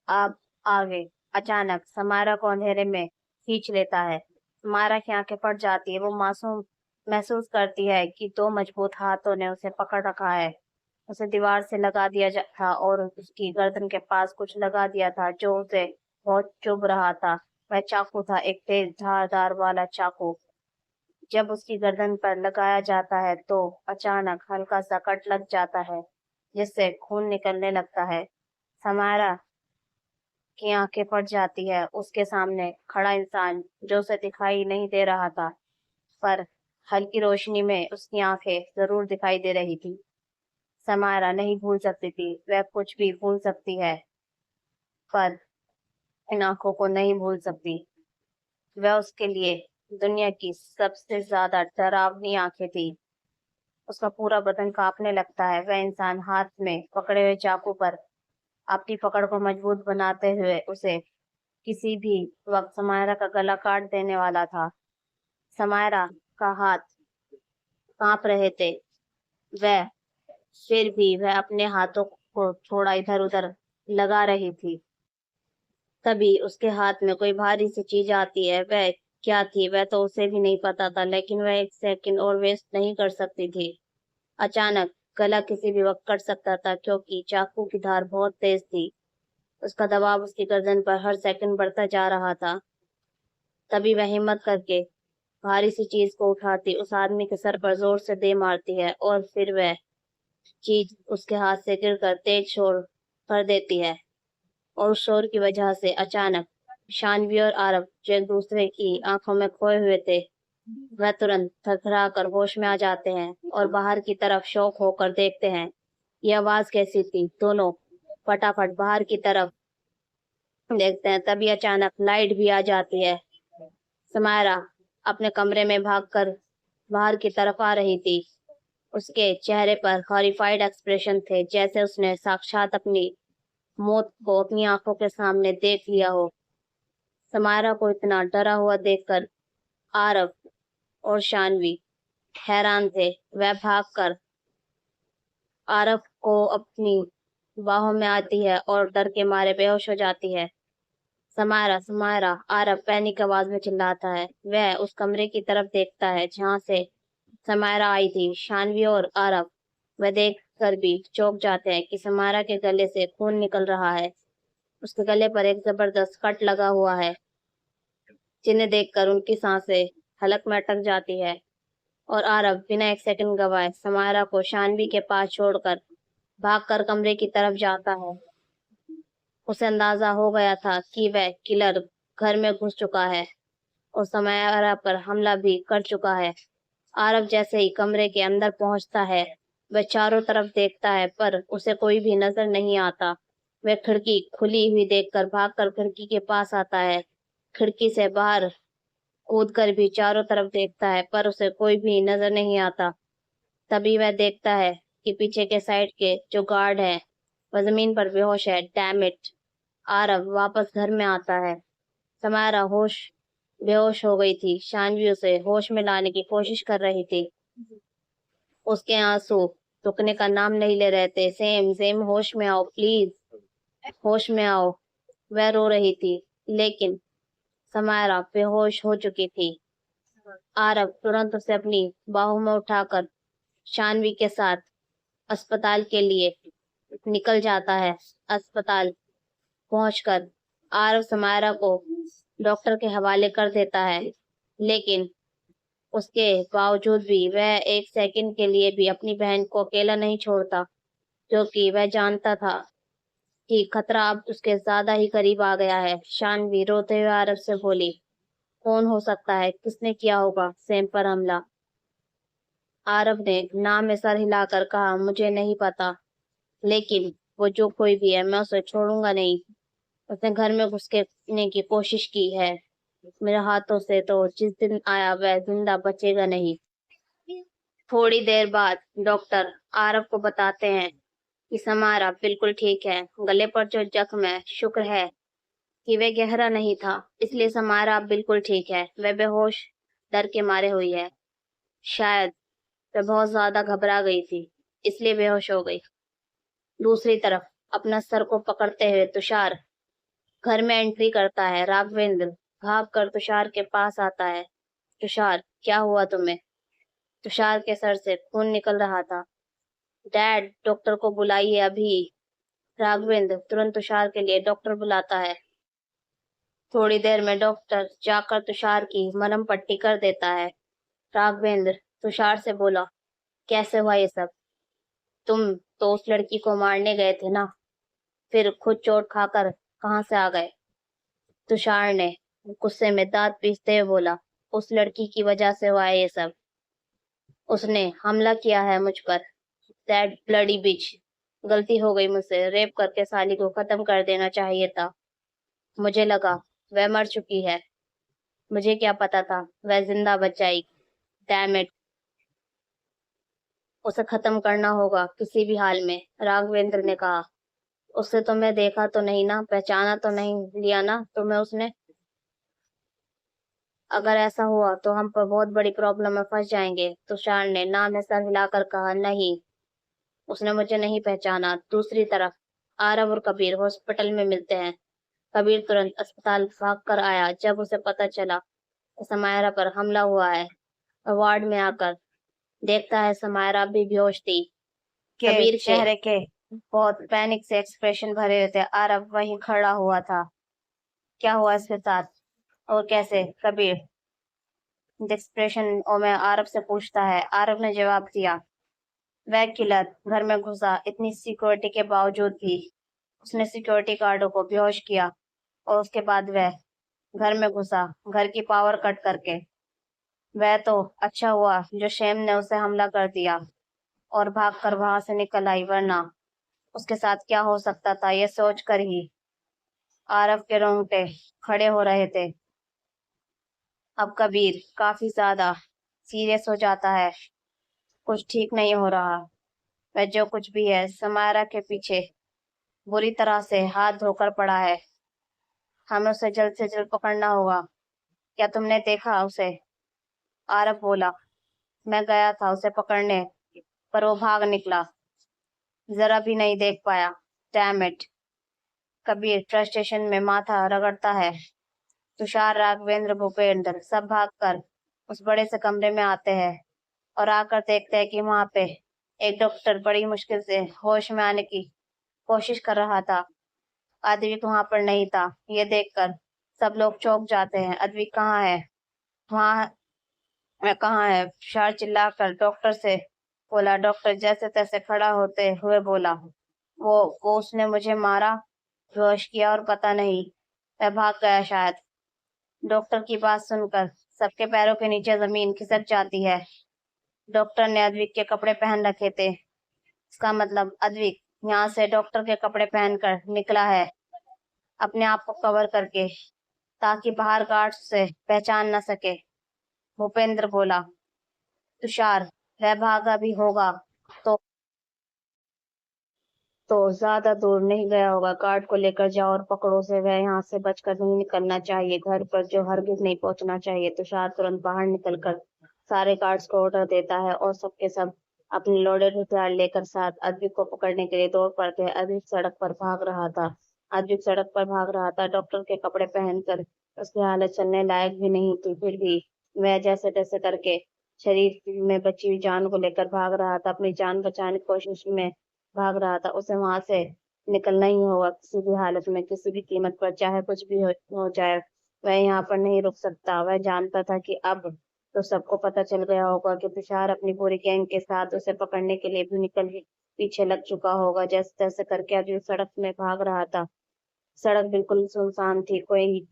आप आगे। अचानक समारा को अंधेरे में खींच लेता है। समारा की आंखें फट जाती है। वो मासूम महसूस करती है कि दो मजबूत हाथों ने उसे पकड़ रखा है। उसे दीवार से लगा दिया था और उसकी गर्दन के पास कुछ लगा दिया था जो उसे बहुत चुभ रहा था। वह चाकू था, एक तेज धारदार वाला चाकू। जब उसकी गर्दन पर लगाया जाता है तो अचानक हल्का सा कट लग जाता है जिससे खून निकलने लगता है। समारा की आंखें फट जाती है। उसके सामने खड़ा इंसान जो उसे दिखाई नहीं दे रहा था, पर हल्की रोशनी में उसकी आंखें जरूर दिखाई दे रही थी। समारा नहीं भूल सकती थी, वह कुछ भी भूल सकती है पर इन आंखों को नहीं भूल सकती। वह उसके लिए दुनिया की सबसे ज्यादा डरावनी आंखें थी। उसका पूरा बदन कांपने लगता है। वह इंसान हाथ में पकड़े हुए चाकू पर अपनी पकड़ को मजबूत बनाते हुए उसे किसी भी वक्त समायरा का गला काट देने वाला था। समायरा का हाथ कांप रहे थे। वह फिर भी वह अपने हाथों को थोड़ा इधर उधर लगा रही थी। तभी उसके हाथ में कोई भारी सी चीज आती है। वह क्या थी वह तो उसे भी नहीं पता था, लेकिन वह एक सेकंड और वेस्ट नहीं कर सकती थी। अचानक गला किसी भी वक्त कट सकता था क्योंकि चाकू की धार बहुत तेज थी। उसका दबाव उसकी गर्दन पर हर सेकंड बढ़ता जा रहा था। तभी वह हिम्मत करके भारी सी चीज को उठाती उस आदमी के सर पर जोर से दे मारती है और फिर वह चीज उसके हाथ से गिरकर तेज शोर कर देती है। और उस शोर की वजह से अचानक शानवी और आरव जो एक दूसरे की आंखों में खोए हुए थे, वह तुरंत थरथरा कर होश में आ जाते हैं और बाहर की तरफ शौक होकर देखते हैं ये आवाज कैसी थी। दोनों फटाफट बाहर की तरफ देखते हैं। तभी अचानक लाइट भी आ जाती है। समायरा अपने कमरे में भागकर बाहर की तरफ आ रही थी। उसके चेहरे पर हॉरिफाइड एक्सप्रेशन थे, जैसे उसने साक्षात अपनी मौत को अपनी आंखों के सामने देख लिया हो। समायरा को इतना डरा हुआ देखकर आरव और शानवी हैरान थे। वह भागकर आरव को अपनी बाहों में आती है और डर के मारे बेहोश हो जाती है। समायरा समायरा, आरव पैनिक आवाज में चिल्लाता है। वह उस कमरे की तरफ देखता है जहां से समायरा आई थी। शानवी और आरव वह देख कर भी चौंक जाते हैं कि समायरा के गले से खून निकल रहा है। उसके गले पर एक जबरदस्त कट लगा हुआ है जिन्हें देखकर उनकी सांसें हलक में अटक जाती है। और आरव बिना एक सेकंड गवाए समायरा को शानवी के पास छोड़कर भागकर कमरे की तरफ जाता है। उसे अंदाजा हो गया था कि वह किलर घर में घुस चुका है और समायरा पर हमला भी कर चुका है। आरव जैसे ही कमरे के अंदर पहुंचता है, वह चारों तरफ देखता है पर उसे कोई भी नजर नहीं आता। वह खिड़की खुली हुई देखकर भागकर खिड़की के पास आता है। खिड़की से बाहर कूदकर भी चारों तरफ देखता है पर उसे कोई भी नजर नहीं आता। तभी वह देखता है कि पीछे के साइड के जो गार्ड है वह जमीन पर बेहोश है। Damn it! आरव वापस घर में आता है। समायरा बेहोश हो गई थी। शानवी उसे होश में लाने की कोशिश कर रही थी। उसके आंसू रुकने का नाम नहीं ले रहे थे। सेम सेम, होश में आओ प्लीज, होश में आओ। वह रो रही थी लेकिन समायरा बेहोश हो चुकी थी। आरव तुरंत उसे अपनी बाहों में उठाकर शानवी के साथ अस्पताल के लिए निकल जाता है। अस्पताल पहुंचकर आरव समायरा को डॉक्टर के हवाले कर देता है, लेकिन उसके बावजूद भी वह एक सेकंड के लिए भी अपनी बहन को अकेला नहीं छोड़ता, क्योंकि वह जानता था कि खतरा अब उसके ज्यादा ही करीब आ गया है। शानवी रोते हुए आरव से बोली, कौन हो सकता है, किसने किया होगा सैम पर हमला? आरव ने नाम में सर हिलाकर कहा, मुझे नहीं पता, लेकिन वो जो कोई भी है मैं उसे छोड़ूंगा नहीं। उसने घर में घुसने की कोशिश की है मेरे हाथों से, तो जिस दिन आया वह जिंदा बचेगा नहीं। थोड़ी देर बाद डॉक्टर आरव को बताते हैं कि समारा बिल्कुल ठीक है। गले पर जो जख्म है, शुक्र है कि वह गहरा नहीं था, इसलिए समारा अब बिल्कुल ठीक है। वह बेहोश डर के मारे हुई है। शायद वह बहुत ज्यादा घबरा गई थी, इसलिए बेहोश हो गई। दूसरी तरफ अपना सर को पकड़ते हुए तुषार घर में एंट्री करता है। राघवेंद्र भाग कर तुषार के पास आता है। तुषार, क्या हुआ तुम्हें? तुषार के सर से खून निकल रहा था। डैड, डॉक्टर को बुलाइए अभी। राघवेंद्र तुरंत तुषार के लिए डॉक्टर बुलाता है। थोड़ी देर में डॉक्टर जाकर तुषार की मरहम पट्टी कर देता है। राघवेंद्र तुषार से बोला, कैसे हुआ ये सब? तुम तो उस लड़की को मारने गए थे ना, फिर खुद चोट खाकर कहाँ से आ गए? तुषार ने गुस्से में दांत पीसते हुए बोला, उस लड़की की वजह से हुआ है ये सब। उसने हमला किया है मुझ पर। दैट ब्लडी बिच। गलती हो गई मुझसे, रेप करके साली को खत्म कर देना चाहिए था। मुझे लगा वह मर चुकी है। मुझे क्या पता था वह जिंदा बच जाएगी। डैम इट, उसे खत्म करना होगा किसी भी हाल में, राघवेंद्र ने कहा। उससे तुम्हें देखा तो नहीं ना, पहचाना तो नहीं लिया ना तुम्हें उसने? अगर ऐसा हुआ तो हम पर बहुत बड़ी प्रॉब्लम में फंस जाएंगे। तुषार ने ना में सर हिलाकर कहा, नहीं, उसने मुझे नहीं पहचाना। दूसरी तरफ आरव और कबीर हॉस्पिटल में मिलते हैं। कबीर तुरंत अस्पताल भाग कर आया जब उसे पता चला कि समायरा पर हमला हुआ है। वार्ड में आकर देखता है समायरा भी बेहोश थी। के कबीर चेहरे के बहुत पैनिक से एक्सप्रेशन भरे हुए थे। आरव वहीं खड़ा हुआ था। क्या हुआ इसके साथ और कैसे? कबीर एक्सप्रेशन में आरव से पूछता है। आरव ने जवाब दिया, वह किलर घर में घुसा। इतनी सिक्योरिटी के बावजूद भी उसने सिक्योरिटी गार्डों को बेहोश किया और उसके बाद वह घर में घुसा, घर की पावर कट करके। वह तो अच्छा हुआ जो शेम ने उसे हमला कर दिया और भागकर वहां से निकल आई, वरना उसके साथ क्या हो सकता था, ये सोच कर ही आरव के रोंगटे खड़े हो रहे थे। अब कबीर काफी ज्यादा सीरियस हो जाता है। कुछ ठीक नहीं हो रहा। वह जो कुछ भी है समायरा के पीछे बुरी तरह से हाथ धोकर पड़ा है। हमें उसे जल्द से जल्द पकड़ना होगा। क्या तुमने देखा उसे? आरव बोला, मैं गया था उसे पकड़ने, पर वो भाग निकला। जरा भी नहीं देख पाया। Damn it. कबीर फ्रस्ट्रेशन में माथा रगड़ता है। तुषार, राघवेंद्र, भूपेंद्र सब भागकर उस बड़े से कमरे में आते हैं और आकर देखते हैं कि वहां पे एक डॉक्टर बड़ी मुश्किल से होश में आने की कोशिश कर रहा था। अद्विक वहां पर नहीं था। ये देखकर सब लोग चौंक जाते हैं। अद्विक कहाँ है? वहां मैं कहाँ है? तुषार चिल्लाकर डॉक्टर से बोला। डॉक्टर जैसे तैसे खड़ा होते हुए बोला, वो उसने मुझे मारा, बेहोश किया और पता नहीं वह भाग गया शायद। डॉक्टर की बात सुनकर सबके पैरों के नीचे जमीन खिसक जाती है। डॉक्टर ने अद्विक के कपड़े पहन रखे थे। इसका मतलब अद्विक यहाँ से डॉक्टर के कपड़े पहनकर निकला है, अपने आप को कवर करके, ताकि बाहर गार्ड से पहचान न सके। भूपेंद्र बोला, तुषार, वह भागा भी होगा तो ज्यादा दूर नहीं गया होगा। गार्ड को लेकर जाओ और पकड़ो उसे। वह यहाँ से बचकर नहीं निकलना चाहिए, घर पर जो हरगिज नहीं पहुंचना चाहिए। तुषार तुरंत बाहर निकलकर सारे गार्ड्स को ऑर्डर देता है और सबके सब अपने लोडेड हथियार लेकर साथ अद्विक को पकड़ने के लिए दौड़ पड़ते हैं। अद्विक सड़क पर भाग रहा था। डॉक्टर के कपड़े पहनकर उसकी हालत चलने लायक भी नहीं थी, फिर भी वह जैसे तैसे करके शरीर में बची हुई जान को लेकर भाग रहा था। अपनी जान बचाने की कोशिश में भाग रहा था। उसे वहां से निकलना ही होगा किसी भी हालत में, किसी भी कीमत पर, चाहे कुछ भी हो जाए। वह यहाँ पर नहीं रुक सकता। वह जानता था कि अब तो सबको पता चल गया होगा कि तुषार अपनी पूरी गैंग के साथ उसे पकड़ने के लिए भी निकल ही पीछे लग चुका होगा। जैसे तैसे करके अभी सड़क में भाग रहा था। सड़क बिल्कुल सुनसान थी। कोई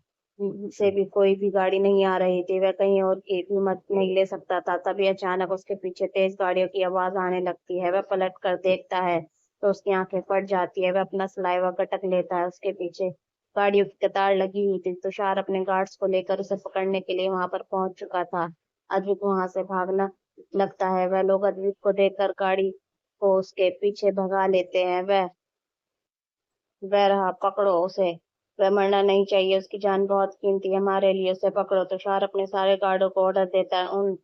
भी गाड़ी नहीं आ रही थी। वह कहीं और की भी मत नहीं ले सकता था। तभी अचानक उसके पीछे तेज गाड़ियों की आवाज आने लगती है। वह पलट कर देखता है तो उसकी आंखें फट जाती है। वह अपना सलाइवा गटक लेता है। उसके पीछे गाड़ियों की कतार लगी हुई थी। तुषार अपने गार्ड्स को लेकर उसे पकड़ने के लिए वहां पर पहुंच चुका था। अद्विक वहां से भागना लगता है। वह लोग अद्विक को देखकर गाड़ी को उसके पीछे भगा लेते हैं। वह रहा, पकड़ो उसे, वह मरना नहीं चाहिए, उसकी जान बहुत कीमती है हमारे लिए, उसे पकड़ो। तुषार अपने सारे गार्डों को ऑर्डर देता है। उन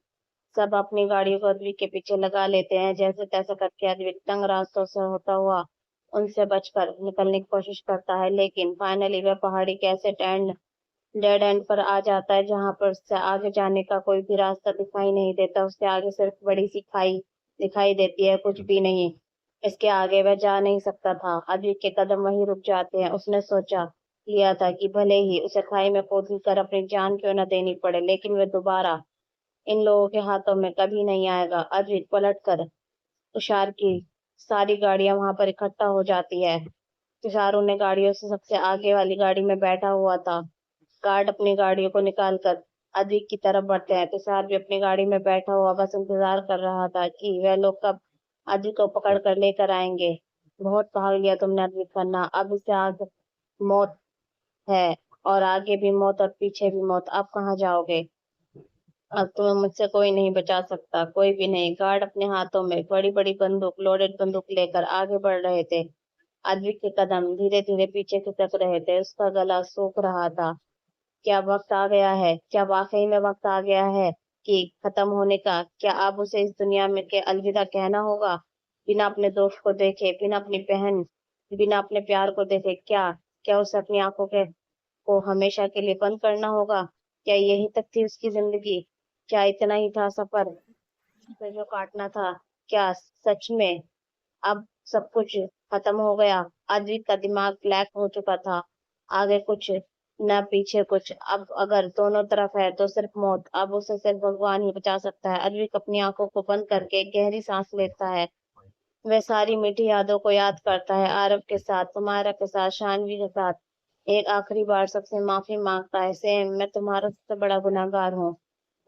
सब अपनी गाड़ियों को अद्विक के पीछे लगा लेते हैं। जैसे तैसे करके अद्विक तंग रास्तों से होता हुआ ان سے بچ کر نکلنے کی کوشش کرتا ہے، لیکن فائنلی وہ پہاڑی کے ایسے ڈیڈ اینڈ پر آ جاتا ہے جہاں پر اس سے آگے جانے کا کوئی بھی راستہ دکھائی نہیں دیتا۔ اس کے آگے صرف بڑی سی کھائی دکھائی دیتی ہے، کچھ بھی نہیں۔ اس کے آگے وہ جا نہیں سکتا تھا۔ ادوک کے قدم وہیں رک جاتے ہیں۔ اس نے سوچا لیا تھا کہ بھلے ہی اسے کھائی میں کود کر اپنی جان کیوں نہ دینی پڑے، لیکن وہ دوبارہ ان لوگوں کے ہاتھوں میں کبھی نہیں آئے گا۔ ادوک پلٹ کر تشار کی ساری گاڑیاں وہاں پر اکٹھا ہو جاتی ہے۔ تشار انہیں گاڑیوں سے سب سے آگے والی گاڑی میں بیٹھا ہوا تھا۔ گارڈ اپنی گاڑیوں کو نکال کر ادوک کی طرف بڑھتے ہیں۔ تشار بھی اپنی گاڑی میں بیٹھا ہوا بس انتظار کر رہا تھا کہ وہ لوگ کب ادوک کو پکڑ کر لے کر آئیں گے۔ بہت بھاگ لیا تم نے ادوک کھنہ، اب اس سے آگے موت ہے، اور آگے بھی موت اور پیچھے بھی موت۔ اب کہاں جاؤ گے؟ اب تمہیں مجھ سے کوئی نہیں بچا سکتا، کوئی بھی نہیں۔ گارڈ اپنے ہاتھوں میں بڑی بڑی بندوق، لوڈڈ بندوق لے کر آگے بڑھ رہے تھے۔ ادوک کے قدم دھیرے دھیرے پیچھے کھسک رہے تھے، اس کا گلا سوکھ رہا تھا۔ کیا وقت آ گیا ہے؟ کیا واقعی میں وقت آ گیا ہے کہ ختم ہونے کا؟ کیا اب اسے اس دنیا میں کے الوداع کہنا ہوگا؟ بنا اپنے دوست کو دیکھے، بنا اپنی بہن، بنا اپنے پیار کو دیکھے، کیا اسے اپنی آنکھوں کو ہمیشہ کے لیے بند کرنا ہوگا؟ کیا یہی تک تھی اس کی زندگی؟ کیا اتنا ہی تھا سفر جو کاٹنا تھا؟ کیا سچ میں اب سب کچھ ختم ہو گیا؟ ادوک کا دماغ بلیک ہو چکا تھا، آگے کچھ نہ پیچھے کچھ۔ اب اگر دونوں طرف ہے تو صرف موت، اب اسے صرف بھگوان ہی بچا سکتا ہے۔ ادوک اپنی آنکھوں کو بند کر کے گہری سانس لیتا ہے۔ وہ ساری میٹھی یادوں کو یاد کرتا ہے، عارف کے ساتھ، سمیرہ کے ساتھ، شانوی کے ساتھ۔ ایک آخری بار سب سے معافی مانگتا ہے، سیم، میں تمہارا سب سے بڑا گنہگار ہوں،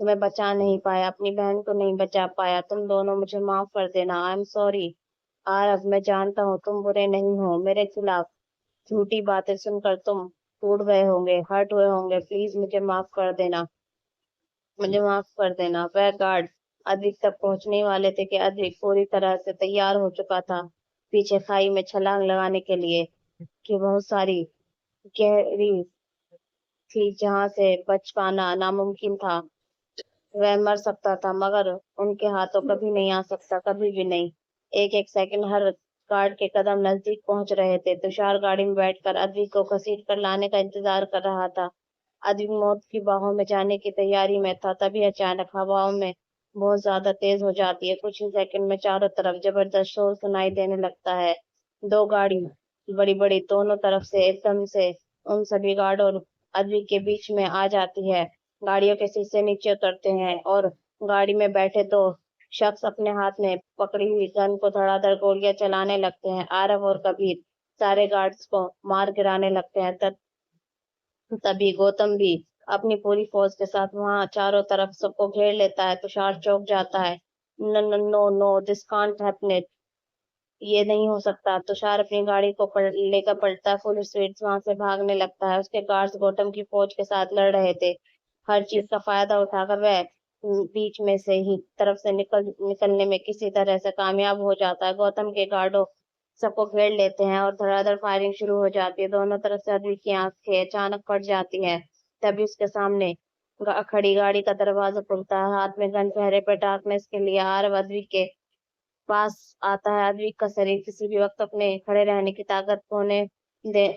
تمہیں بچا نہیں پایا، اپنی بہن کو نہیں بچا پایا، تم دونوں مجھے معاف کر دینا، آئی ایم سوری۔ عارف، میں جانتا ہوں تم برے نہیں ہو، میرے خلاف جھوٹی باتیں سن کر تم ٹوٹ گئے ہوں گے، ہرٹ ہوئے ہوں گے، پلیز مجھے معاف کر دینا، مجھے معاف کر دینا۔ وہ گارڈ ادوک تک پہنچنے والے تھے کہ ادوک پوری طرح سے تیار ہو چکا تھا پیچھے کھائی میں چھلانگ لگانے کے لیے، کہ بہت ساری گہری تھی جہاں سے بچ پانا ناممکن تھا۔ وہ مر سکتا تھا مگر ان کے ہاتھوں کبھی نہیں آ سکتا، کبھی بھی نہیں۔ ایک ایک سیکنڈ ہر گارڈ کے قدم نزدیک پہنچ رہے تھے۔ تشار گاڑی میں بیٹھ کر ادوک کو گھسیٹ کر لانے کا انتظار کر رہا تھا۔ ادوک موت کی باہوں میں جانے کی تیاری میں تھا، تبھی اچانک ہواؤں میں بہت زیادہ تیز ہو جاتی ہے۔ کچھ ہی سیکنڈ میں چاروں طرف زبردست شور سنائی دینے لگتا ہے۔ دو گاڑی بڑی بڑی دونوں طرف سے ایک دم سے ان سبھی گارڈ اور ادوک کے بیچ میں آ جاتی ہے۔ گاڑیوں کے شیشے نیچے اترتے ہیں اور گاڑی میں بیٹھے دو شخص اپنے ہاتھ میں پکڑی ہوئی گن کو دھڑا دھڑ گولیاں چلانے لگتے ہیں۔ عارف اور کبیر سارے گارڈز کو مار گرانے لگتے ہیں۔ تبھی گوتم بھی اپنی پوری فوج کے ساتھ وہاں چاروں طرف سب کو گھیر لیتا ہے۔ تشار چوک جاتا ہے، نو نو دس کانٹ ہیپن، یہ نہیں ہو سکتا۔ تشار اپنی گاڑی کو لے کر پلٹتا ہے، فل اسپیڈ وہاں سے بھاگنے لگتا ہے۔ اس کے گارڈز گوتم کی فوج کے ساتھ لڑ رہے تھے، ہر چیز کا فائدہ اٹھا کر وہ بیچ میں سے ہی طرف سے نکلنے میں کسی طرح سے کامیاب ہو جاتا ہے۔ گوتم کے گارڈوں سب کو گھیر لیتے ہیں اور دھڑا دھڑ فائرنگ شروع ہو جاتی ہے۔ دونوں طرف سے ادوک کی آنکھیں اچانک پھٹ جاتی ہیں، تبھی اس کے سامنے کھڑی گاڑی کا دروازہ کھلتا ہے، ہاتھ میں گن چہرے پہ ڈارکنیس کے لیے عارف ادوک کے پاس آتا ہے۔ ادوک کا شریر کسی بھی وقت اپنے کھڑے رہنے کی طاقت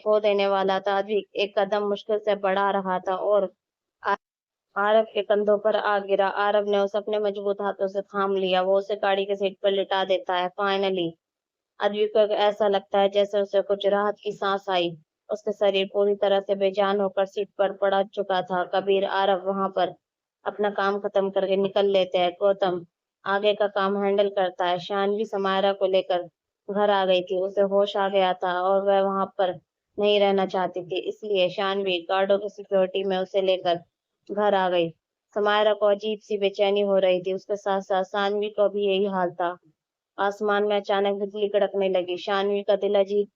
کھو دینے والا تھا۔ ادوک ایک قدم مشکل سے بڑھا رہا تھا اور عارف کے کندھوں پر آ گرا۔ عارف نے اسے اپنے مضبوط ہاتھوں سے تھام لیا، وہ اسے گاڑی کے سیٹ پر لٹا دیتا ہے۔ فائنلی ادوک کو ایسا لگتا ہے جیسے اسے کچھ راحت کی سانس آئی، اس کا شریر پوری طرح سے بے جان ہو کر سیٹ پر پڑ چکا تھا۔ کبیر عارف وہاں پر اپنا کام ختم کر کے نکل لیتے ہیں، گوتم آگے کا کام ہینڈل کرتا ہے۔ شانوی سمیرہ کو لے کر گھر آ گئی تھی، اسے ہوش آ گیا تھا اور وہ وہاں پر نہیں رہنا چاہتی تھی، اس لیے شانوی گارڈوں کی سیکورٹی میں اسے لے کر گھر آ گئی۔ سمیرہ کو عجیب سی بے چینی ہو رہی تھی، اس کے ساتھ ساتھ شانوی کو بھی یہی حال تھا۔ آسمان میں اچانک بجلی کڑکنے لگی، شانوی کا دل عجیب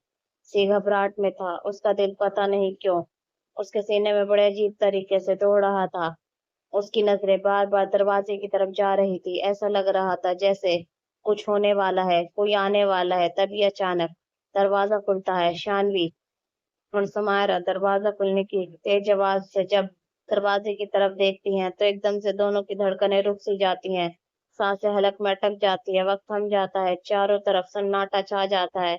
سی گھبراہٹ میں تھا، اس کا دل پتہ نہیں کیوں اس کے سینے میں بڑے عجیب طریقے سے دوڑ رہا تھا۔ اس کی نظریں بار بار دروازے کی طرف جا رہی تھی، ایسا لگ رہا تھا جیسے کچھ ہونے والا ہے، کوئی آنے والا ہے۔ تبھی اچانک دروازہ کھلتا ہے، شانوی اور سمیرہ دروازہ کھلنے کی تیز آواز سے جب دروازے کی طرف دیکھتی ہیں تو ایک دم سے دونوں کی دھڑکنیں رک سی جاتی ہیں، سانسیں حلق میں اٹک جاتی ہے، وقت تھم جاتا ہے، چاروں طرف سناٹا چھا جاتا ہے۔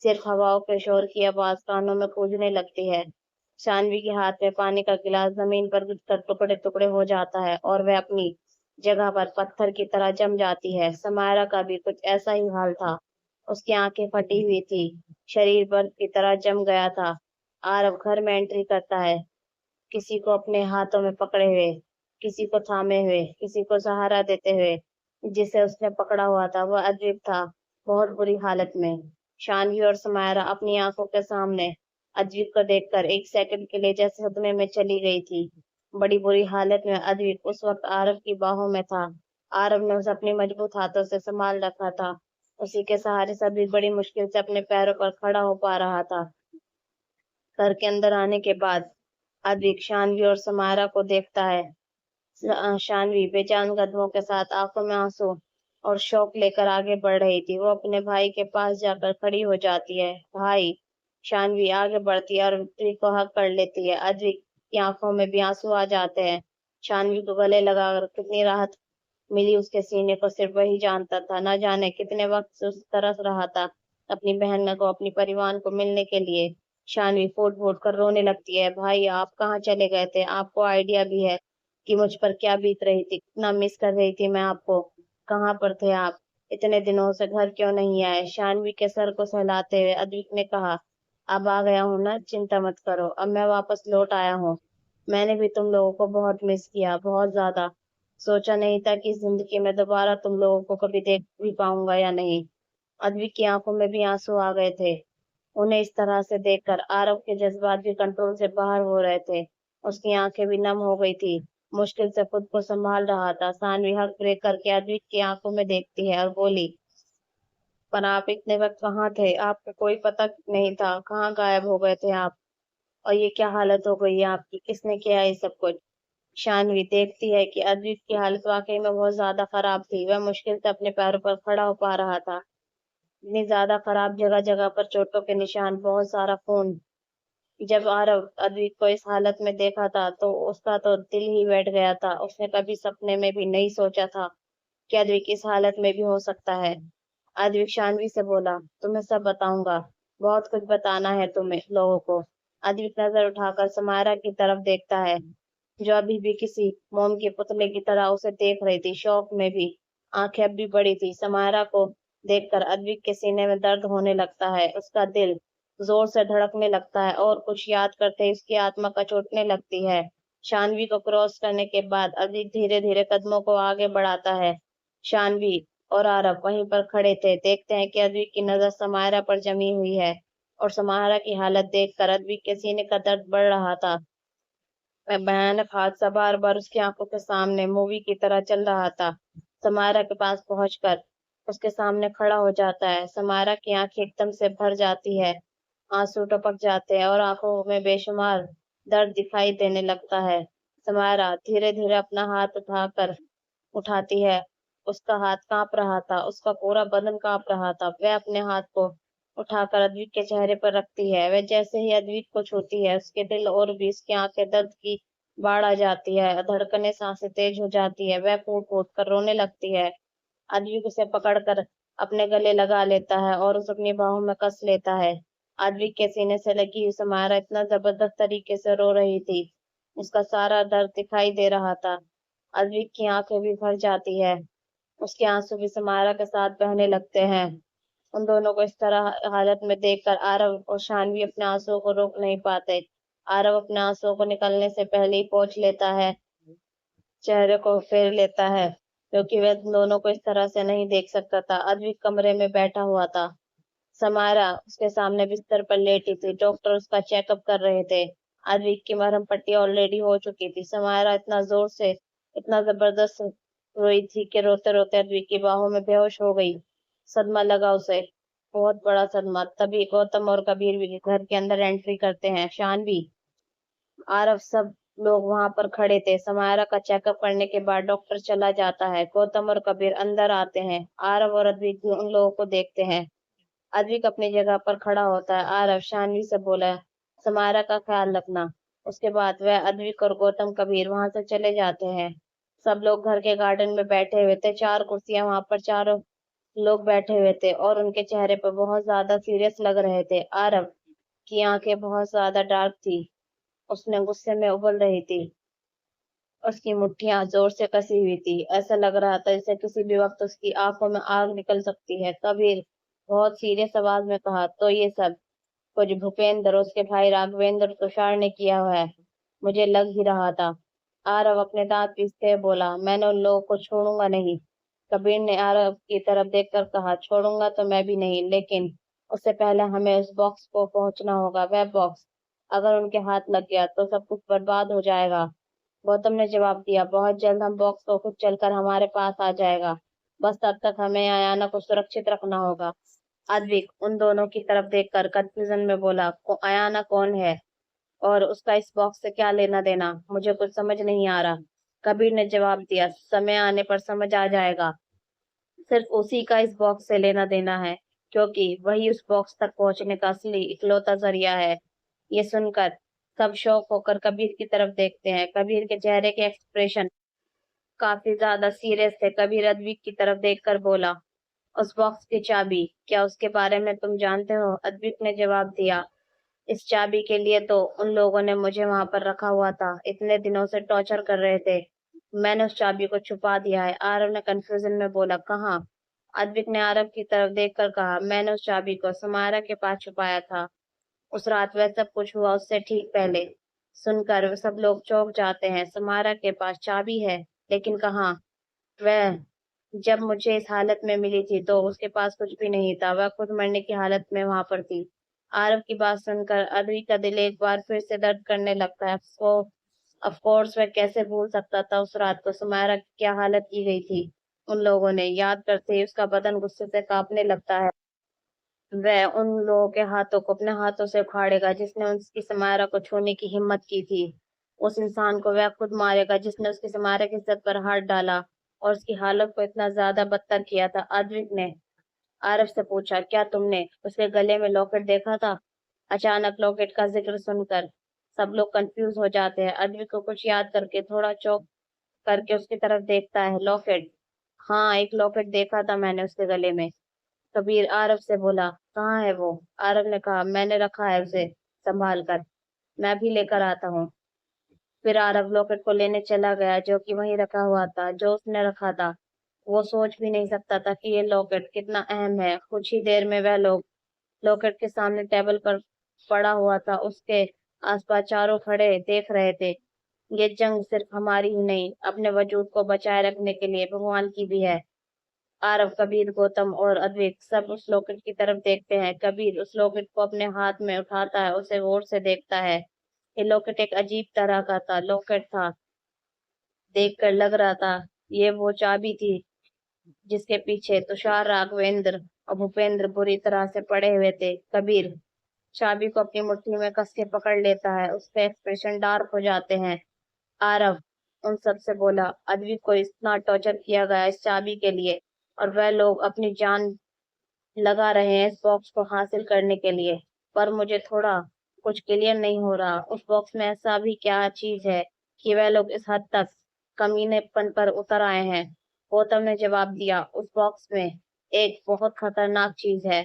صرف ہواؤں کے شور کی آواز کانوں میں گونجنے لگتی ہے۔ شانوی کے ہاتھ میں پانی کا گلاس زمین پر گر کر ٹکڑے ٹکڑے ہو جاتا ہے اور وہ اپنی جگہ پر پتھر کی طرح جم جاتی ہے۔ سمائرہ کا بھی کچھ ایسا ہی حال تھا۔ اس کی آنکھیں پھٹی ہوئی تھی، شریر برف کی طرح جم گیا تھا۔ عارف گھر میں انٹری کرتا ہے، کسی کو اپنے ہاتھوں میں پکڑے ہوئے، کسی کو تھامے ہوئے، کسی کو سہارا دیتے ہوئے۔ جسے اس نے پکڑا ہوا تھا وہ ادویپ تھا، بہت بری حالت میں۔ شانوی اور سمائرہ اپنی آنکھوں کے سامنے ادویپ کو دیکھ کر ایک سیکنڈ کے لیے جیسے صدمے میں چلی گئی تھی۔ بڑی بری حالت میں ادویپ اس وقت عارف کی باہوں میں تھا۔ عارف نے اسے اپنی مضبوط ہاتھوں سے سنبھال رکھا تھا، اسی کے سہارے سبھی بڑی مشکل سے اپنے پیروں پر کھڑا ہو پا رہا تھا۔ گھر کے اندر آنے کے بعد ادویپ شانوی اور سمائرہ کو دیکھتا ہے۔ شانوی بے جان قدموں کے ساتھ آنکھوں میں آنسو اور شوق لے کر آگے بڑھ رہی تھی۔ وہ اپنے بھائی کے پاس جا کر کھڑی ہو جاتی ہے۔ بھائی! شانوی آگے بڑھتی ہے اور ادویپ کو حق کر لیتی ہے۔ ادویپ کی آنکھوں میں بھی آنسو آ جاتے ہیں۔ شانوی کو گلے لگا کر کتنی راحت ملی اس کے سینے کو صرف وہی جانتا تھا۔ نہ جانے کتنے وقت سے اس طرح رہا تھا اپنی بہن کو، اپنی پریوان کو ملنے کے لیے۔ شانوی پھوٹ پھوٹ کر رونے لگتی ہے۔ بھائی آپ کہاں چلے گئے تھے؟ آپ کو آئیڈیا بھی ہے کہ مجھ پر کیا بیت رہی تھی، کتنا مس کر رہی تھی میں آپ کو۔ کہاں پر تھے آپ؟ اتنے دنوں سے گھر کیوں نہیں آئے؟ شانوی کے سر کو سہلاتے ہوئے ادویپ نے کہا، اب آ گیا ہوں نا، چنتا مت کرو، اب میں واپس لوٹ آیا ہوں۔ میں نے بھی تم لوگوں کو بہت مس کیا، بہت زیادہ۔ سوچا نہیں تھا کہ زندگی میں دوبارہ تم لوگوں کو کبھی دیکھ بھی پاؤں گا یا نہیں۔ ادویپ کی آنکھوں میں بھی آنسو آ گئے تھے۔ انہیں اس طرح سے دیکھ کر عارف کے جذبات بھی کنٹرول سے باہر ہو رہے تھے۔ اس کی آنکھیں بھی نم ہو گئی تھی، مشکل سے خود کو سنبھال رہا تھا۔ شانوی ہارٹ بریک کر کے ادویپ کی آنکھوں میں دیکھتی ہے اور بولی، پر آپ اتنے وقت کہاں تھے؟ آپ کو کوئی پتہ نہیں تھا، کہاں غائب ہو گئے تھے آپ؟ اور یہ کیا حالت ہو گئی ہے آپ کی؟ کس نے کیا یہ سب کچھ؟ شانوی دیکھتی ہے کہ ادویپ کی حالت واقعی میں بہت زیادہ خراب تھی۔ وہ مشکل سے اپنے پیروں پر کھڑا ہو پا رہا تھا۔ اتنی زیادہ خراب، جگہ جگہ پر چوٹوں کے نشان، بہت سارا خون۔ جب عارف ادویپ کو اس حالت میں دیکھا تھا تو اس کا تو دل ہی بیٹھ گیا تھا۔ اس نے کبھی سپنے میں بھی نہیں سوچا تھا کہ ادویپ اس حالت میں بھی ہو سکتا ہے۔ ادویپ شانوی سے بولا، تمہیں سب بتاؤں گا، بہت کچھ بتانا ہے تمہیں لوگوں کو۔ ادویپ نظر اٹھا کر سمائرہ کی طرف دیکھتا ہے، جو ابھی بھی کسی موم کے پتلے کی طرح اسے دیکھ رہی تھی، شوق میں بھی۔ آنکھیں اب بھی بڑی تھی۔ سمائرہ کو دیکھ کر ادویپ کے سینے میں درد ہونے لگتا ہے، اس کا دل زور سے دھڑکنے لگتا ہے اور کچھ یاد کرتے ہی اس کی آتما کچوٹنے لگتی ہے۔ شانوی کو کراس کرنے کے بعد ادویپ دھیرے دھیرے قدموں کو آگے بڑھاتا ہے۔ شانوی اور عارف وہیں پر کھڑے تھے۔ دیکھتے ہیں کہ ادویپ کی نظر سمائرہ پر جمی ہوئی ہے اور سمائرہ کی حالت دیکھ کر ادویپ کے سینے کا درد بڑھ رہا تھا۔ بھیانک حادثہ بار بار اس کی آنکھوں کے سامنے مووی کی طرح چل رہا تھا۔ سمائرہ کے پاس پہنچ کر اس کے سامنے کھڑا ہو جاتا ہے۔ سمائرہ کی آنکھیں ایک دم سے بھر جاتی ہے، آنسو ٹپک جاتے ہیں اور آنکھوں میں بے شمار درد دکھائی دینے لگتا ہے۔ سمائرہ دھیرے دھیرے اپنا ہاتھ اٹھاتی ہے۔ اس کا ہاتھ کانپ رہا تھا، اس کا پورا بدن کانپ رہا تھا۔ وہ اپنے ہاتھ کو اٹھا کر ادویپ کے چہرے پر رکھتی ہے۔ وہ جیسے ہی ادویپ کو چھوتی ہے، اس کے دل اور بھی اس کی آنکھیں درد کی باڑھ آ جاتی ہے، دھڑکنیں، سانسیں تیز ہو جاتی ہے۔ وہ پھوٹ پھوٹ کر رونے لگتی ہے۔ ادویپ اسے پکڑ کر اپنے گلے لگا لیتا ہے اور اسے اپنی باہوں میں کس لیتا ہے۔ ادویپ کے سینے سے لگی ہوئی سمائرہ اتنا زبردست طریقے سے رو رہی تھی، اس کا سارا درد دکھائی دے رہا تھا۔ ادویپ کی آنکھیں بھی بھر جاتی ہے، اس کے آنسو بھی سمائرہ کے ساتھ بہنے لگتے ہیں۔ ان دونوں کو اس طرح حالت میں دیکھ کر عارف اور شانوی اپنے آنسو کو روک نہیں پاتے۔ عارف اپنے آنسو کو نکلنے سے پہلے ہی پوچھ لیتا ہے، چہرے کو پھیر لیتا ہے، کیونکہ وہ دونوں کو اس طرح سے نہیں دیکھ سکتا تھا۔ ادویپ کمرے میں بیٹھا ہوا تھا، سمائرہ اس کے سامنے بستر پر لیٹی تھی۔ ڈاکٹر اس کا چیک اپ کر رہے تھے۔ ادویپ کی مرہم پٹی آلریڈی ہو چکی تھی۔ سمائرہ اتنا زور سے، اتنا زبردست روئی تھی کہ روتے روتے ادویپ کی باہوں میں بے ہوش ہو گئی۔ صدمہ لگا اسے، بہت بڑا صدمہ۔ تبھی گوتم اور کبیر بھی گھر کے اندر انٹری کرتے ہیں۔ شانوی، عارف، سب لوگ وہاں پر کھڑے تھے۔ سمائرہ کا چیک اپ کرنے کے بعد ڈاکٹر چلا جاتا ہے۔ گوتم اور کبیر اندر آتے ہیں۔ عارف اور ادویپ بھی ان لوگوں کو دیکھتے ہیں۔ ادویپ اپنی جگہ پر کھڑا ہوتا ہے۔ عارف شانوی سے بولا، سمائرہ کا خیال رکھنا۔ اس کے بعد وہ ادویپ اور گوتم کبیر وہاں سے چلے جاتے ہیں۔ سب لوگ گھر کے گارڈن میں بیٹھے ہوئے تھے، 4 کرسیاں وہاں پر چاروں लोग बैठे हुए थे और उनके चेहरे पर बहुत ज्यादा सीरियस लग रहे थे। आरव की आंखें बहुत ज्यादा डार्क थी, उसने गुस्से में उबल रही थी, उसकी मुट्ठियां जोर से कसी हुई थी। ऐसा लग रहा था जैसे किसी भी वक्त उसकी आंखों में आग निकल सकती है। कबीर बहुत सीरियस आवाज में कहा, तो ये सब कुछ भूपेंद्र और उसके भाई राघवेंद्र तुषार ने किया हुआ है? मुझे लग ही रहा था। आरव अपने दांत पीसते हुए बोला, मैंने उन लोगों को छोड़ूंगा नहीं। कबीर ने आरव की तरफ देखकर कहा, छोड़ूंगा तो मैं भी नहीं, लेकिन उससे पहले हमें उस बॉक्स को पहुंचना होगा। वह बॉक्स अगर उनके हाथ लग गया तो सब कुछ बर्बाद हो जाएगा। गौतम ने जवाब दिया, बहुत जल्द हम बॉक्स को खुद चलकर हमारे पास आ जाएगा। बस तब तक हमें अयाना को सुरक्षित रखना होगा। अद्विक उन दोनों की तरफ देखकर कंफ्यूजन में बोला, अयाना कौन है और उसका इस बॉक्स से क्या लेना देना? मुझे कुछ समझ नहीं आ रहा। कबीर ने जवाब दिया, समय आने पर समझ आ जाएगा। सिर्फ उसी का इस बॉक्स से लेना देना है, क्योंकि वही उस बॉक्स तक पहुंचने का असली इकलौता जरिया है। ये सुनकर सब शौक होकर कबीर की तरफ देखते हैं। कबीर के चेहरे के एक्सप्रेशन काफी ज्यादा सीरियस थे। कबीर अद्विक की तरफ देखकर बोला, उस बॉक्स की चाबी, क्या उसके बारे में तुम जानते हो? अद्विक ने जवाब दिया, इस चाबी के लिए तो उन लोगों ने मुझे वहां पर रखा हुआ था, इतने दिनों से टॉर्चर कर रहे थे। मैंने उस चाबी को छुपा दिया है। आरव ने कंफ्यूजन में बोला, कहाँ? अद्विक ने आरव की तरफ देखकर कहा, मैंने उस चाबी को समारा के पास छुपाया था। उस रात वह सब कुछ हुआ उससे ठीक पहले। सुनकर सब लोग चौंक जाते हैं। समारा के पास चाबी है, लेकिन कहाँ? वह जब मुझे इस हालत में मिली थी तो उसके पास कुछ भी नहीं था, वह खुद मरने की हालत में वहां पर थी। आरव की बात सुनकर अरवी का दिल एक बार फिर से दर्द करने लगता है। ऑफ कोर्स वह कैसे भूल सकता था उस रात को सुमायरा की क्या हालत की गई थी उन लोगों ने। याद करते ही उसका बदन गुस्से से कांपने लगता है। वह उन लोगों के हाथों को अपने हाथों से उखाड़ेगा जिसने उसकी समायरा को छूने की हिम्मत की थी। उस इंसान को वह खुद मारेगा जिसने उसकी समायरा की इज्जत पर हाथ डाला और उसकी हालत को इतना ज्यादा बदतर किया था। अद्विक ने आरव से पूछा, क्या तुमने उसके गले में लॉकेट देखा था? अचानक लॉकेट का जिक्र सुनकर सब लोग कंफ्यूज हो जाते हैं। अद्विक को कुछ याद करके थोड़ा चौंक करके उसकी तरफ देखता है। लॉकेट? हाँ, एक लॉकेट देखा था मैंने उसके गले में। कबीर आरव से बोला, कहाँ है वो? आरव ने कहा, मैंने रखा है उसे संभाल कर, मैं भी लेकर आता हूँ। फिर आरव लॉकेट को लेने चला गया जो कि वहीं रखा हुआ था जो उसने रखा था। वो सोच भी नहीं सकता था कि ये लॉकेट कितना अहम है। कुछ ही देर में वह लोग लॉकेट के सामने टेबल पर पड़ा हुआ था, उसके आसपास चारों खड़े देख रहे थे। ये जंग सिर्फ हमारी ही नहीं, अपने वजूद को बचाए रखने के लिए भगवान की भी है। आरव, कबीर, गौतम और अद्वैत सब उस लॉकेट की तरफ देखते हैं। कबीर उस लॉकेट को अपने हाथ में उठाता है, उसे गौर से देखता है। ये लॉकेट एक अजीब तरह का था लॉकेट था। देखकर लग रहा था ये वो चाबी थी जिसके पीछे तुषार, राघवेंद्र और भूपेंद्र बुरी तरह से पड़े हुए थे। कबीर चाबी को अपनी मुट्ठी में कस के पकड़ लेता है, उसके एक्सप्रेशन डार्क हो जाते हैं। आरव उन सब से बोला, अद्विक को इतना टॉर्चर किया गया इस चाबी के लिए, और वह लोग अपनी जान लगा रहे हैं इस बॉक्स को हासिल करने के लिए। पर मुझे थोड़ा कुछ क्लियर नहीं हो रहा, उस बॉक्स में ऐसा भी क्या चीज है कि वह लोग इस हद तक कमीनेपन पर उतर आए हैं? गौतम ने जवाब दिया, उस बॉक्स में एक बहुत खतरनाक चीज है।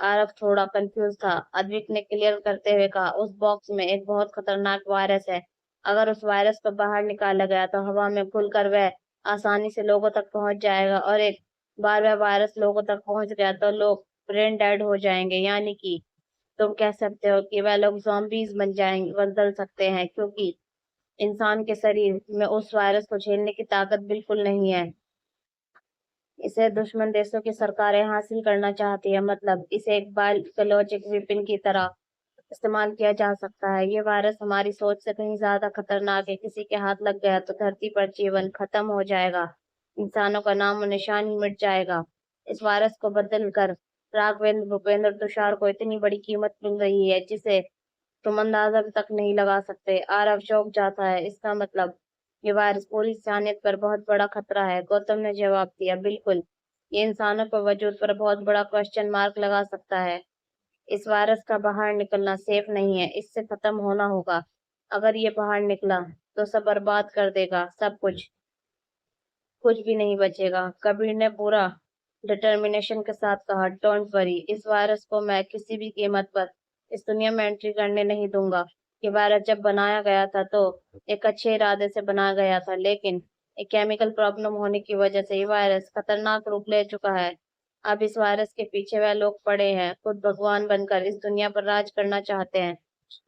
आरव थोड़ा कंफ्यूज था। अद्विक ने क्लियर करते हुए कहा, उस बॉक्स में एक बहुत खतरनाक वायरस है। अगर उस वायरस को बाहर निकाला गया तो हवा में घुलकर वह आसानी से लोगों तक पहुंच जाएगा, और एक बार वह वायरस लोगों तक पहुंच गया तो लोग ब्रेन डेड हो जाएंगे। यानी कि तुम कह सकते हो कि वह लोग zombies बन जाएंगे, बदल सकते हैं, क्योंकि इंसान के शरीर में उस वायरस को झेलने की ताकत बिल्कुल नहीं है। इसे दुश्मन देशों की सरकारें हासिल करना चाहती है, मतलब इसे एक बायोलॉजिक वेपन की तरह इस्तेमाल किया जा सकता है। ये वायरस हमारी सोच से कहीं ज्यादा खतरनाक है। किसी के हाथ लग गया तो धरती पर जीवन खत्म हो जाएगा, इंसानों का नाम और निशान ही मिट जाएगा। इस वायरस को बदल कर राघवेंद्र, भूपेंद्र, तुषार को इतनी बड़ी कीमत मिल रही है जिसे तुम अंदाजा भी तक नहीं लगा सकते। आरव चौंक जाता है, इसका मतलब ये वायरस पूरी इंसानियत पर बहुत बड़ा खतरा है। गौतम ने जवाब दिया, बिल्कुल, ये इंसानों के वजूद पर बहुत बड़ा क्वेश्चन मार्क लगा सकता है। इस वायरस का बाहर निकलना सेफ नहीं है, इससे खत्म होना होगा। अगर ये बाहर निकला तो सब बर्बाद कर देगा, सब कुछ, कुछ भी नहीं बचेगा। कबीर ने पूरा डिटर्मिनेशन के साथ कहा, डोंट वरी, इस वायरस को मैं किसी भी कीमत पर इस दुनिया में एंट्री करने नहीं दूंगा। ये वायरस जब बनाया गया था तो एक अच्छे इरादे से बनाया गया था, लेकिन एक केमिकल प्रॉब्लम होने की वजह से ये वायरस खतरनाक रूप ले चुका है। अब इस वायरस के पीछे वह लोग पड़े हैं, खुद भगवान बनकर इस दुनिया पर राज करना चाहते हैं।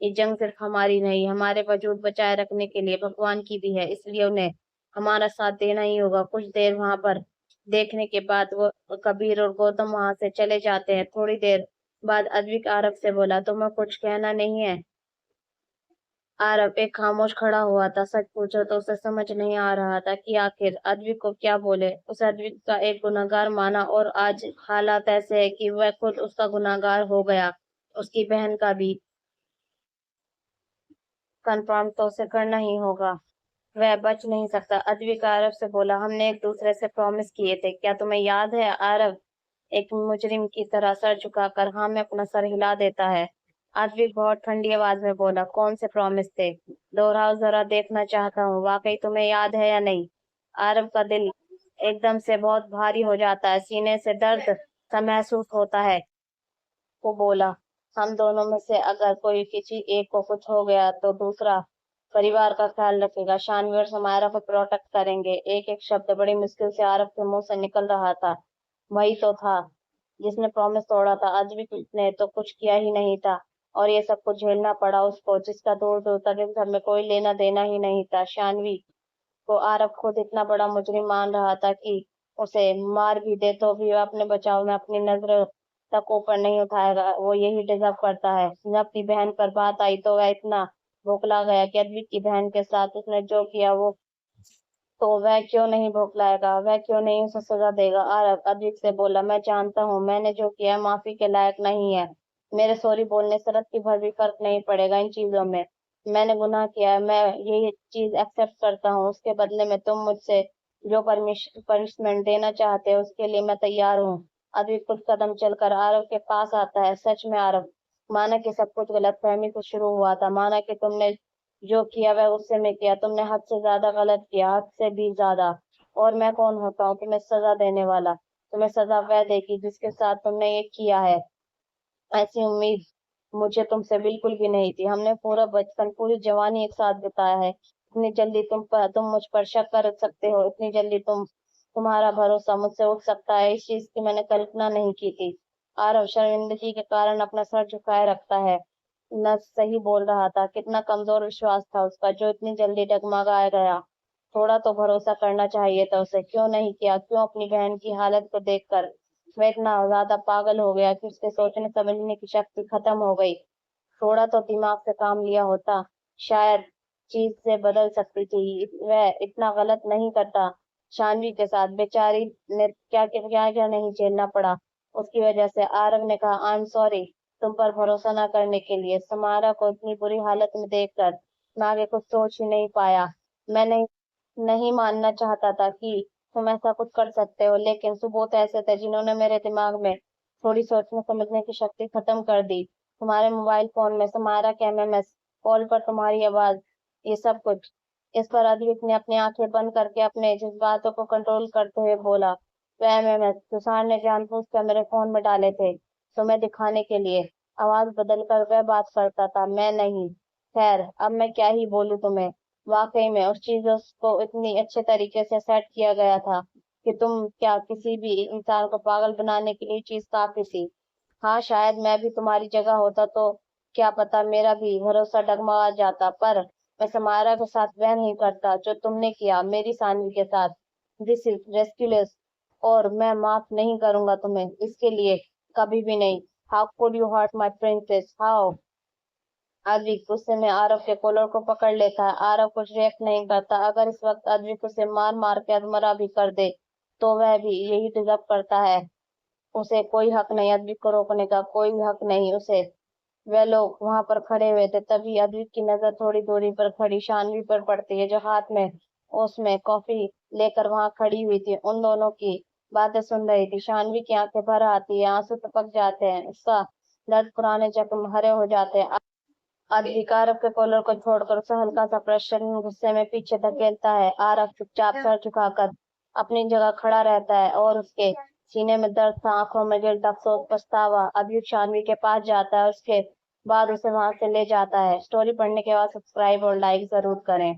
ये जंग सिर्फ हमारी नहीं, हमारे वजूद बचाए रखने के लिए भगवान की भी है, इसलिए उन्हें हमारा साथ देना ही होगा। कुछ देर वहां पर देखने के बाद वो कबीर और गौतम वहां से चले जाते हैं। थोड़ी देर बाद अद्विक आरव से बोला, तुम्हें कुछ कहना नहीं है? आरव एक खामोश खड़ा हुआ था। सच पूछो तो उसे समझ नहीं आ रहा था कि आखिर अद्विक को क्या बोले। उसे अद्विक का एक गुनहगार माना और आज हालात ऐसे है कि वह खुद उसका गुनहगार हो गया। उसकी बहन का भी कंफर्म तो उसे करना ही होगा, वह बच नहीं सकता। अद्विक आरव से बोला, हमने एक दूसरे से प्रॉमिस किए थे, क्या तुम्हें याद है? आरव एक मुजरिम की तरह सर झुकाकर हाँ में अपना सर हिला देता है। अद्विक बहुत ठंडी आवाज में बोला, कौन से प्रॉमिस थे? दोहराओ जरा, देखना चाहता हूँ, वाकई तुम्हें याद है या नहीं? आरव का दिल एकदम से बहुत भारी हो जाता है, सीने से दर्द सा महसूस होता है। वो बोला, हम दोनों में से अगर कोई किसी एक को कुछ हो गया तो दूसरा परिवार का ख्याल रखेगा, शानवी और समायरा को प्रोटेक्ट करेंगे। एक एक शब्द बड़ी मुश्किल से आरव के मुंह से निकल रहा था। वही तो था जिसने प्रॉमिस तोड़ा था। आज भी ने तो कुछ किया ही नहीं था और ये सब कुछ झेलना पड़ा उसको, जिसका दूर दूर तक इस घर में कोई लेना देना ही नहीं था। शानवी को आरव खुद इतना बड़ा मुजरिम मान रहा था कि उसे मार भी दे तो भी वह अपने बचाव में अपनी नजर तक ऊपर नहीं उठाएगा। वो यही डिजर्व करता है। जब अपनी बहन पर बात आई तो वह इतना बौखला गया कि अद्विक की बहन के साथ उसने जो किया वो तो वह क्यों नहीं बौखलाएगा, वह क्यों नहीं उसे सजा देगा? आरव अद्विक से बोला, मैं जानता हूँ मैंने जो किया है माफी के लायक नहीं है। मेरे सॉरी बोलने से रत्ती भर भी फर्क नहीं पड़ेगा इन चीजों में। मैंने गुनाह किया है, मैं यही चीज एक्सेप्ट करता हूँ। उसके बदले में तुम मुझसे जो पनिशमेंट देना चाहते हो उसके लिए मैं तैयार हूँ। अद्विक कुछ कदम चलकर आरव के पास आता है। सच में आरव, माना कि सब कुछ गलतफहमी से शुरू हुआ था, माना कि तुमने जो किया वह गुस्से में किया, तुमने हद से ज्यादा गलत किया, हद से भी ज्यादा। और मैं कौन होता हूँ तुम्हें सजा देने वाला? तुम्हें सजा वह देगी जिसके साथ तुमने ये किया है। ऐसी उम्मीद मुझे तुमसे बिल्कुल भी नहीं थी। हमने पूरा बचपन पूरी जवानी एक साथ बिताया है। इतनी जल्दी तुम मुझ पर शक कर सकते हो? इतनी जल्दी तुम्हारा भरोसा मुझसे उठ सकता है? इस चीज की मैंने कल्पना नहीं की थी। आरव शर्मिंदगी के कारण अपना सर झुकाए रखता है। न सही बोल रहा था, कितना कमजोर विश्वास था उसका जो इतनी जल्दी डगमगाया गया। थोड़ा तो भरोसा करना चाहिए था उसे, क्यों नहीं किया? क्यों अपनी बहन की हालत को देखकर वह इतना ज्यादा पागल हो गया कि उसके सोचने समझने की शक्ति खत्म हो गई? थोड़ा तो दिमाग से काम लिया होता, शायद चीज से बदल सकती थी। वह इतना गलत नहीं करता। शानवी के साथ बेचारी ने क्या क्या क्या नहीं झेलना पड़ा उसकी वजह से। आरव ने कहा, आई एम सॉरी तुम पर भरोसा न करने के लिए। समारा को इतनी बुरी हालत में देखकर मैं आगे कुछ सोच ही नहीं पाया। मैं नहीं मानना चाहता था कि तुम ऐसा कुछ कर सकते हो, लेकिन सबूत ऐसे थे जिन्होंने मेरे दिमाग में थोड़ी सोचने समझने की शक्ति खत्म कर दी। तुम्हारे मोबाइल फोन में समारा के एमएमएस कॉल पर तुम्हारी आवाज, ये सब कुछ। इस पर अद्विक ने अपनी आंखें बंद करके अपने जज्बातों को कंट्रोल करते हुए बोला, वह एमएमएस तुषार ने जानबूझकर मेरे फोन में डाले थे तुम्हें दिखाने के लिए। आवाज बदलकर वह बात करता था, मैं नहीं। खैर अब मैं क्या ही बोलूं तुम्हें। वाकई में उस चीजों को इतनी अच्छे तरीके से सेट किया गया था कि तुम क्या किसी भी इंसान को पागल बनाने के लिए चीज काफी थी। हाँ शायद मैं भी तुम्हारी जगह होता तो क्या पता मेरा भी भरोसा डगमगा जाता, पर मैं समारा के साथ वह नहीं करता जो तुमने किया मेरी सानवी के साथ। दिस इज रेस्क्यूलेस और मैं माफ नहीं करूंगा तुम्हें इसके लिए, कभी भी नहीं। How could you hurt my princess, how? Advik गुस्से में आरव के कॉलर को पकड़ लेता है। आरव कुछ रिएक्ट नहीं करता। अगर इस वक्त अद्विक उसे मार मार के अधमरा भी कर दे तो वह भी यही डिजर्व करता है। उसे कोई हक नहीं, अद्विक को रोकने का कोई हक नहीं उसे। वे लोग वहां पर खड़े हुए थे, तभी अद्विक की नजर थोड़ी दूरी पर खड़ी शानवी पर पड़ती है जो हाथ में उसमें कॉफी लेकर वहां खड़ी हुई थी। उन दोनों की बातें सुन रही थी। शानवी की आंखें भर आती है, आंसू टपक जाते हैं, उसका दर्द पुराने जख्म हरे हो जाते हैं। अद्विक आरव के कॉलर को छोड़कर उसे हल्का सा प्रेशर गुस्से में पीछे धकेलता है। आरव चुपचाप सर झुकाकर अपनी जगह खड़ा रहता है और उसके سینے میں درد تھا، آنکھوں میں گرد، افسوس، پچھتاوا۔ ابیو شانوی کے پاس جاتا ہے، اس کے بعد اسے وہاں سے لے جاتا ہے۔ سٹوری پڑھنے کے بعد سبسکرائب اور لائک ضرور کریں۔